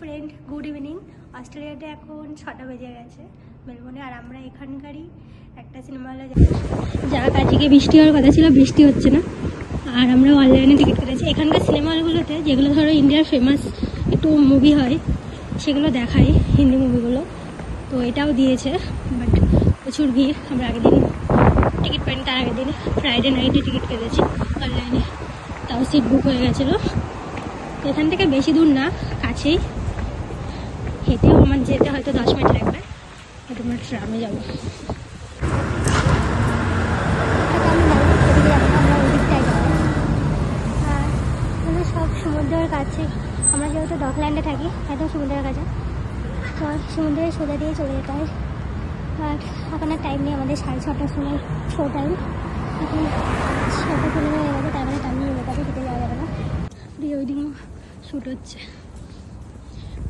Friend, good evening. অস্ট্রেলিয়াতে এখন 6টা বেজে গেছে মেলবোর্নে, আর আমরা এখানকারই একটা সিনেমা হলে যাওয়ার আজকে বৃষ্টি হওয়ার কথা ছিল, বৃষ্টি হচ্ছে না। আর আমরা অনলাইনে টিকিট কেটেছি। এখানকার সিনেমা হলগুলোতে যেগুলো ধরো ইন্ডিয়ার ফেমাস একটু মুভি হয় সেগুলো দেখায়, হিন্দি মুভিগুলো, তো এটাও দিয়েছে। বাট প্রচুর ভিড়। আমরা আগের দিন টিকিট পাইনি, তার আগের দিন ফ্রাইডে নাইটে টিকিট কেটেছি অনলাইনে, তাও সিট বুক হয়ে গেছিলো। তো এখান থেকে বেশি দূর না, কাছেই, হেঁটেও আমার যেতে হয়তো 10 মিনিট লাগবে। হয়তো আমরা ট্রামে যাবো। সব সমুদ্রের কাছে, আমরা যেহেতু ডকল্যান্ডে থাকি একদম সমুদ্রের কাছে, তো সমুদ্রের সোজা দিয়ে চলে যেতে হয়। আর এখন আর টাইম নেই, আমাদের 6:30টার সময় শো টাইম। এখন 6টা 15 হয়ে গেছে, তার মানে টাইম নিয়ে যেতে হবে, হেঁটে যাওয়া যাবে না। প্রি ওয়েডিং শ্যুট হচ্ছে।